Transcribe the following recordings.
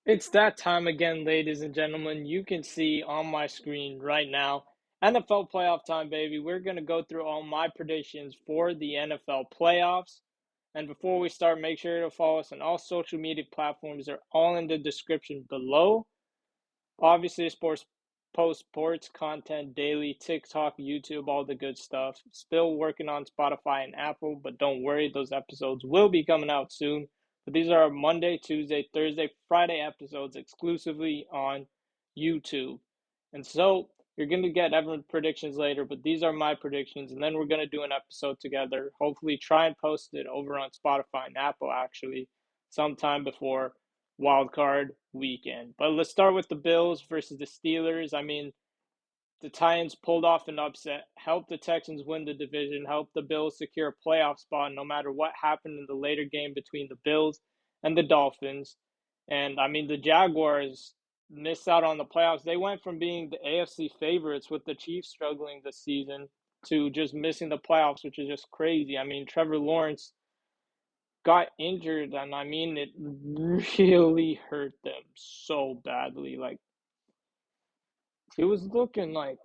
It's that time again, ladies and gentlemen. You can see on my screen right now, NFL playoff time, baby. We're going to go through all my predictions for the NFL playoffs. And before we start, make sure to follow us on all social media platforms. They're all in the description below. Obviously, sports post sports content daily, TikTok, YouTube, all the good stuff. Still working on Spotify and Apple, but don't worry, those episodes will be coming out soon. But these are our Monday, Tuesday, Thursday, Friday episodes exclusively on YouTube. And so you're going to get everyone's predictions later, but these are my predictions. And then we're going to do an episode together. Hopefully, try and post it over on Spotify and Apple actually sometime before wild card weekend. But let's start with the Bills versus the Steelers. I mean, the Titans pulled off an upset, helped the Texans win the division, helped the Bills secure a playoff spot no matter what happened in the later game between the Bills and the Dolphins. And I mean, the Jaguars missed out on the playoffs. They went from being the AFC favorites with the Chiefs struggling this season to just missing the playoffs, which is just crazy. I mean, Trevor Lawrence got injured, and I mean, it really hurt them so badly. Like, he was looking like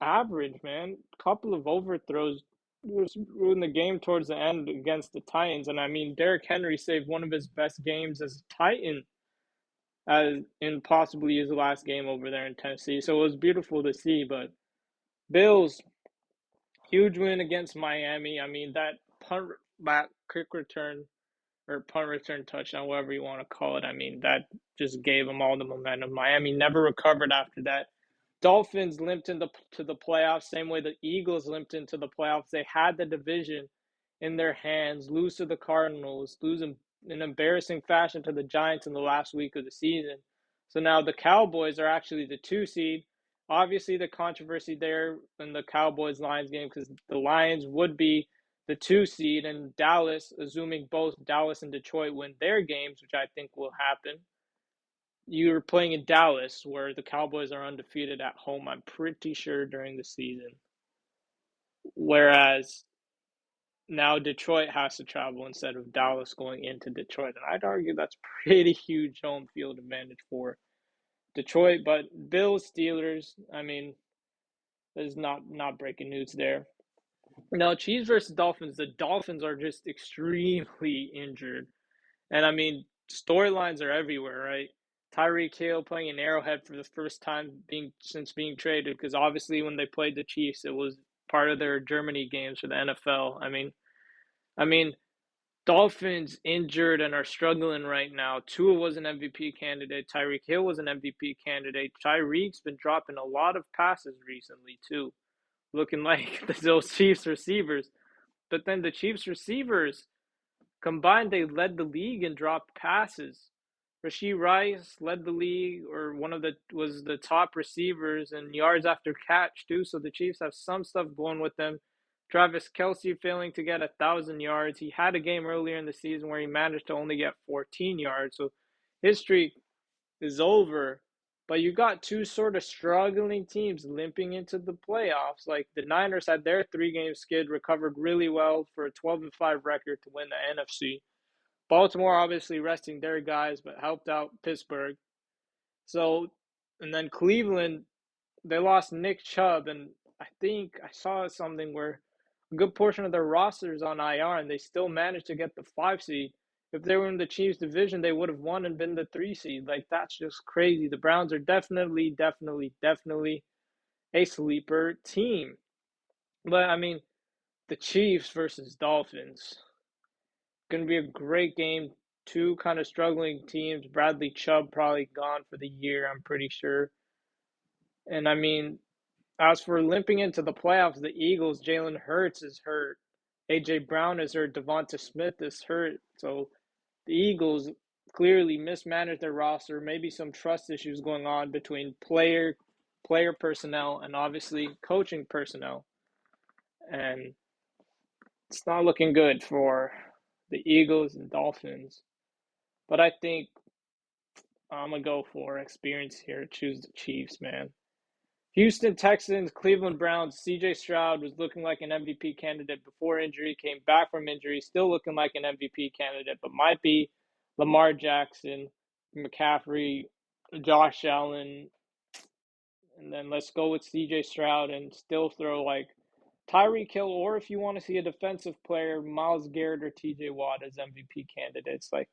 average, man. Couple of overthrows was in the game towards the end against the Titans, and I mean, Derrick Henry saved one of his best games as a Titan, as in possibly his last game over there in Tennessee. So it was beautiful to see. But Bills, huge win against Miami. I mean, that punt back kick return or punt return touchdown, whatever you want to call it. I mean, that just gave them all the momentum. Miami never recovered after that. Dolphins limped into to the playoffs, same way the Eagles limped into the playoffs. They had the division in their hands, lose to the Cardinals, lose in embarrassing fashion to the Giants in the last week of the season. So now the Cowboys are actually the 2 seed. Obviously, the controversy there in the Cowboys Lions game because the Lions would be the 2 seed, and Dallas, assuming both Dallas and Detroit win their games, which I think will happen. You're playing in Dallas, where the Cowboys are undefeated at home, I'm pretty sure, during the season. Whereas now Detroit has to travel instead of Dallas going into Detroit. And I'd argue that's pretty huge home field advantage for Detroit. But Bills, Steelers, I mean, there's not breaking news there. Now, Chiefs versus Dolphins, the Dolphins are just extremely injured. And I mean, storylines are everywhere, right? Tyreek Hill playing in Arrowhead for the first time being traded, because obviously when they played the Chiefs, it was part of their Germany games for the NFL. I mean, Dolphins injured and are struggling right now. Tua was an MVP candidate. Tyreek Hill was an MVP candidate. Tyreek's been dropping a lot of passes recently too, looking like those Chiefs receivers. But then the Chiefs receivers combined, they led the league in dropped passes. Rasheed Rice led the league, or one of the was the top receivers in yards after catch too. So the Chiefs have some stuff going with them. Travis Kelsey failing to get 1,000 yards. He had a game earlier in the season where he managed to only get 14 yards. So his streak is over. But you got two sort of struggling teams limping into the playoffs. Like the Niners had their 3 game skid, recovered really well for a 12-5 record to win the NFC. Baltimore obviously resting their guys, but helped out Pittsburgh. So, and then Cleveland, they lost Nick Chubb, and I think I saw something where a good portion of their roster is on IR, and they still managed to get the 5 seed. If they were in the Chiefs division, they would have won and been the 3 seed. Like, that's just crazy. The Browns are definitely a sleeper team. But I mean, the Chiefs versus Dolphins, going to be a great game. Two kind of struggling teams. Bradley Chubb probably gone for the year, I'm pretty sure. And I mean, as for limping into the playoffs, the Eagles, Jalen Hurts is hurt. AJ Brown is hurt. Devonta Smith is hurt. So the Eagles clearly mismanaged their roster. Maybe some trust issues going on between player personnel and obviously coaching personnel. And it's not looking good for the Eagles and Dolphins. But I think I'm gonna go for experience here. Choose the Chiefs, man. Houston Texans, Cleveland Browns. CJ Stroud was looking like an MVP candidate before injury, came back from injury, still looking like an MVP candidate, but might be Lamar Jackson McCaffrey, Josh Allen, and then let's go with CJ Stroud and still throw like Tyreek Hill, or if you want to see a defensive player, Myles Garrett or TJ Watt as MVP candidates. Like,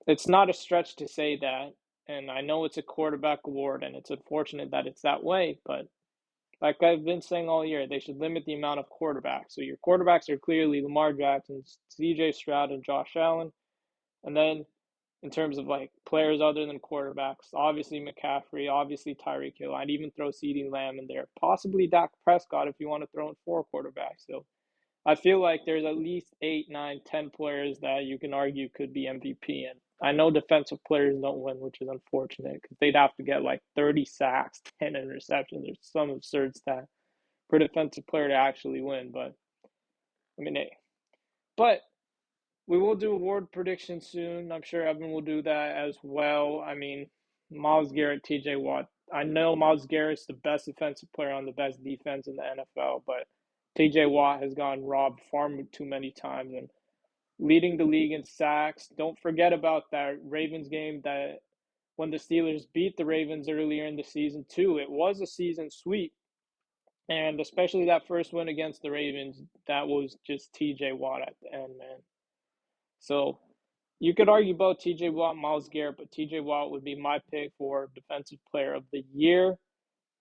it's not a stretch to say that. And I know it's a quarterback award, and it's unfortunate that it's that way. But like I've been saying all year, they should limit the amount of quarterbacks. So your quarterbacks are clearly Lamar Jackson, CJ Stroud, and Josh Allen. And then in terms of like players other than quarterbacks, obviously McCaffrey, obviously Tyreek Hill. I'd even throw CeeDee Lamb in there, possibly Dak Prescott if you want to throw in four quarterbacks. So I feel like there's at least 8, 9, 10 players that you can argue could be MVP. And I know defensive players don't win, which is unfortunate because they'd have to get like 30 sacks, 10 interceptions, or some absurd stat for a defensive player to actually win. But I mean, hey, but we will do award predictions soon. I'm sure Evan will do that as well. I mean, Myles Garrett, TJ Watt. I know Myles Garrett's the best defensive player on the best defense in the NFL, but TJ Watt has gotten robbed far too many times and leading the league in sacks. Don't forget about that Ravens game that when the Steelers beat the Ravens earlier in the season, too. It was a season sweep. And especially that first win against the Ravens, that was just TJ Watt at the end, man. So you could argue about TJ Watt, Myles Garrett, but TJ Watt would be my pick for Defensive Player of the Year.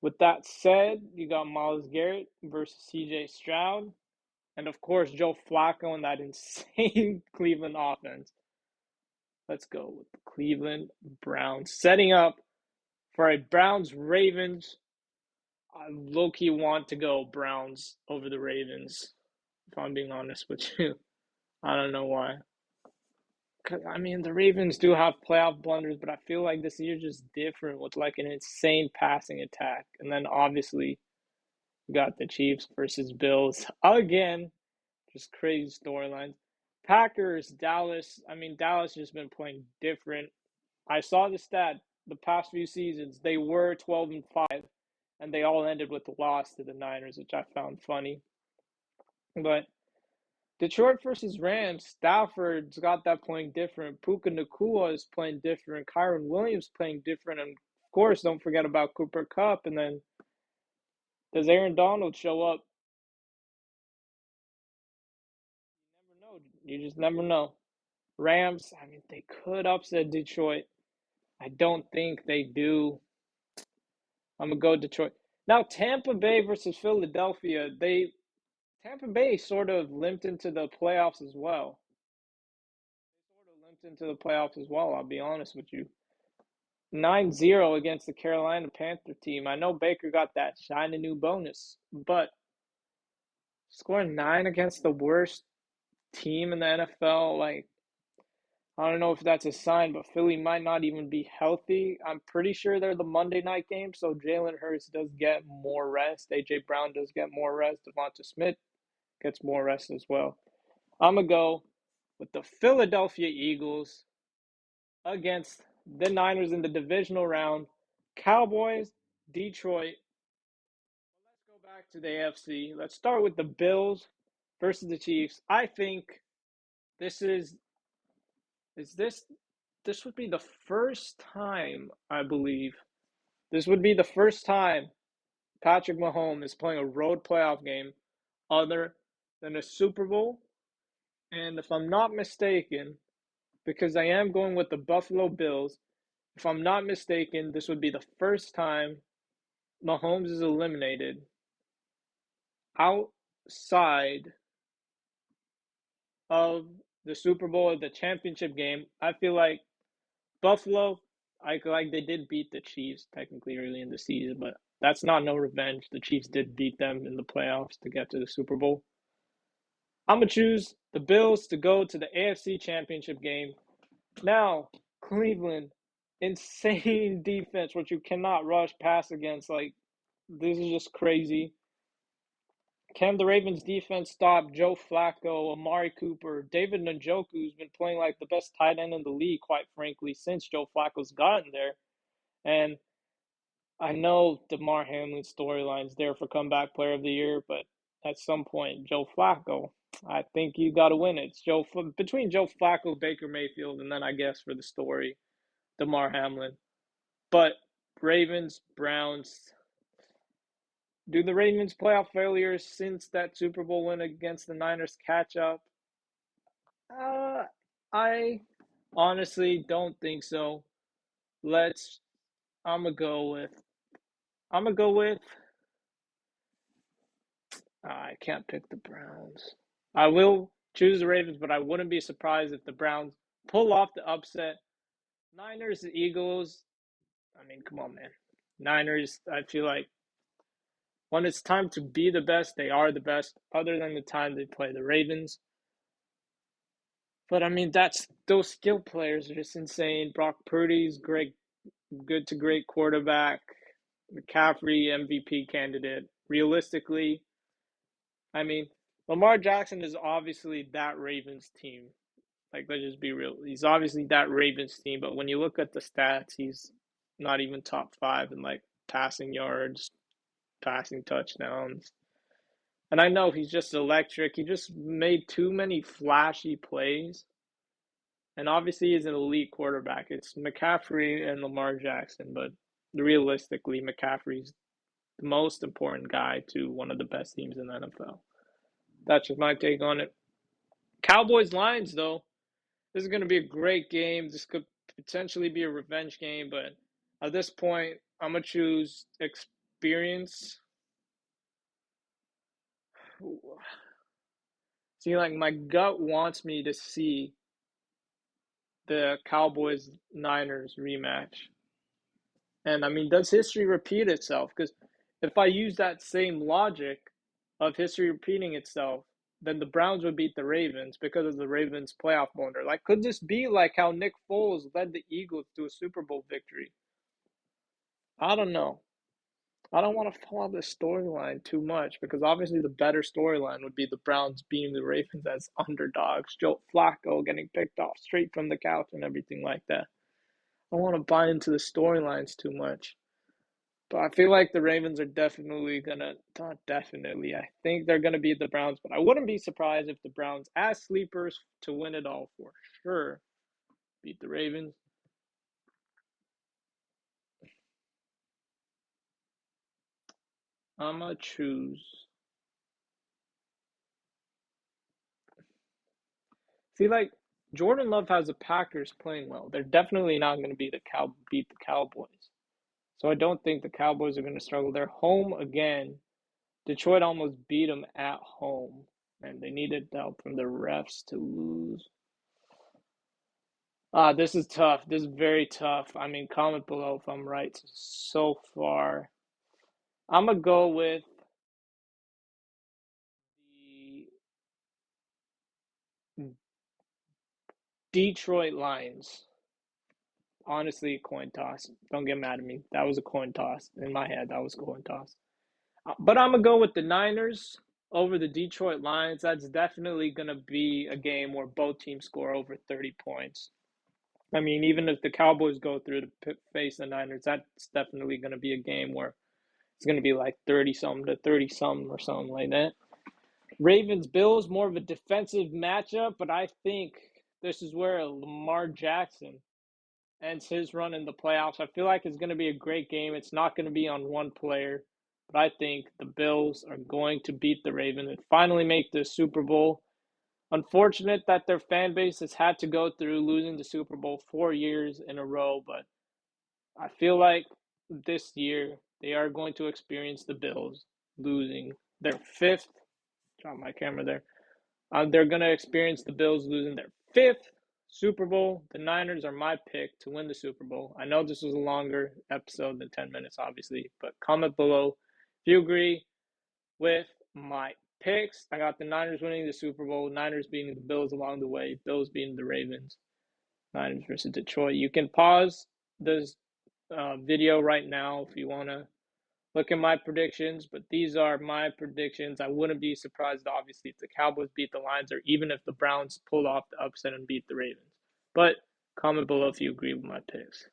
With that said, you got Myles Garrett versus CJ Stroud. And of course, Joe Flacco and that insane Cleveland offense. Let's go with the Cleveland Browns. Setting up for a Browns Ravens. I low key want to go Browns over the Ravens, if I'm being honest with you. I don't know why. I mean, the Ravens do have playoff blunders, but I feel like this year's just different with like an insane passing attack. And then obviously, you got the Chiefs versus Bills again. Just crazy storylines. Packers, Dallas. I mean, Dallas just been playing different. I saw the stat the past few seasons. They were 12-5, and they all ended with a loss to the Niners, which I found funny. But Detroit versus Rams, Stafford's got that playing different. Puka Nacua is playing different. Kyron Williams playing different. And of course, don't forget about Cooper Kupp. And then does Aaron Donald show up? You never know. You just never know. Rams, I mean, they could upset Detroit. I don't think they do. I'm gonna go Detroit. Now Tampa Bay versus Philadelphia. Tampa Bay sort of limped into the playoffs as well. They sort of limped into the playoffs as well, I'll be honest with you. 9-0 against the Carolina Panther team. I know Baker got that shiny new bonus, but scoring 9 against the worst team in the NFL, like I don't know if that's a sign, but Philly might not even be healthy. I'm pretty sure they're the Monday night game, so Jalen Hurts does get more rest. AJ Brown does get more rest. Devonta Smith gets more rest as well. I'm going to go with the Philadelphia Eagles against the Niners in the divisional round. Cowboys, Detroit. Let's go back to the AFC. Let's start with the Bills versus the Chiefs. I think this is this would be the first time, I believe. This would be the first time Patrick Mahomes is playing a road playoff game other than a Super Bowl. And if I'm not mistaken, because I am going with the Buffalo Bills, if I'm not mistaken, this would be the first time Mahomes is eliminated outside of the Super Bowl or the championship game. I feel like Buffalo, like they did beat the Chiefs technically early in the season, but that's not no revenge. The Chiefs did beat them in the playoffs to get to the Super Bowl. I'm gonna choose the Bills to go to the AFC Championship game. Now, Cleveland, insane defense, which you cannot rush pass against. Like this is just crazy. Can the Ravens defense stop Joe Flacco, Amari Cooper, David Njoku, who's been playing like the best tight end in the league, quite frankly, since Joe Flacco's gotten there? And I know DeMar Hamlin's storyline's there for comeback player of the year, but at some point, Joe Flacco, I think you got to win it. It's between Joe Flacco, Baker Mayfield, and then I guess for the story, DeMar Hamlin. But Ravens, Browns. Do the Ravens' playoff failures since that Super Bowl win against the Niners catch up? Uh, I honestly don't think so. Let's. I'm gonna go with. I'm gonna go with. I can't pick the Browns. I will choose the Ravens, but I wouldn't be surprised if the Browns pull off the upset. Niners, the Eagles. I mean, come on, man. Niners. I feel like when it's time to be the best, they are the best. Other than the time they play the Ravens. But I mean, that's those skill players are just insane. Brock Purdy's great, good to great quarterback. McCaffrey MVP candidate. Realistically, I mean, Lamar Jackson is obviously that Ravens team. Like, let's just be real. He's obviously that Ravens team, but when you look at the stats, he's not even top five in like passing yards, passing touchdowns. And I know he's just electric. He just made too many flashy plays. And obviously, he's an elite quarterback. It's McCaffrey and Lamar Jackson, but realistically, McCaffrey's the most important guy to one of the best teams in the NFL. That's just my take on it. Cowboys Lions, though, this is going to be a great game. This could potentially be a revenge game, but at this point, I'm going to choose experience. See, like, my gut wants me to see the Cowboys Niners rematch. And I mean, does history repeat itself? Because if I use that same logic of history repeating itself, then the Browns would beat the Ravens because of the Ravens' playoff blunder. Like, could this be like how Nick Foles led the Eagles to a Super Bowl victory? I don't know. I don't want to follow this storyline too much because obviously the better storyline would be the Browns beating the Ravens as underdogs, Joe Flacco getting picked off straight from the couch and everything like that. I don't want to buy into the storylines too much. But I feel like the Ravens are definitely gonna, not definitely, I think they're gonna beat the Browns, but I wouldn't be surprised if the Browns, as sleepers to win it all for sure, beat the Ravens. I'm gonna choose. See, like, Jordan Love has the Packers playing well. They're definitely not gonna beat the Cowboys. So I don't think the Cowboys are gonna struggle. They're home again. Detroit almost beat them at home, and they needed help from the refs to lose. This is tough. This is very tough. I mean, comment below if I'm right so far. I'm gonna go with the Detroit Lions. Honestly, coin toss. Don't get mad at me. That was a coin toss. In my head, that was a coin toss. But I'm gonna go with the Niners over the Detroit Lions. That's definitely gonna be a game where both teams score over 30 points. I mean, even if the Cowboys go through to face the Niners, that's definitely gonna be a game where it's going to be like 30 something to 30 something or something like that. Ravens Bills, more of a defensive matchup, but I think this is where Lamar Jackson ends his run in the playoffs. I feel like it's going to be a great game. It's not going to be on one player, but I think the Bills are going to beat the Ravens and finally make the Super Bowl. Unfortunate that their fan base has had to go through losing the Super Bowl 4 years in a row, but I feel like this year they are going to experience the Bills losing their fifth. Drop my camera there. They're going to experience the Bills losing their fifth Super Bowl. The Niners are my pick to win the Super Bowl. I know this was a longer episode than 10 minutes, obviously, but comment below if you agree with my picks. I got the Niners winning the Super Bowl, Niners beating the Bills along the way, Bills beating the Ravens, Niners versus Detroit. You can pause this video right now if you want to look at my predictions, but these are my predictions. I wouldn't be surprised, obviously, if the Cowboys beat the Lions or even if the Browns pull off the upset and beat the Ravens. But comment below if you agree with my picks.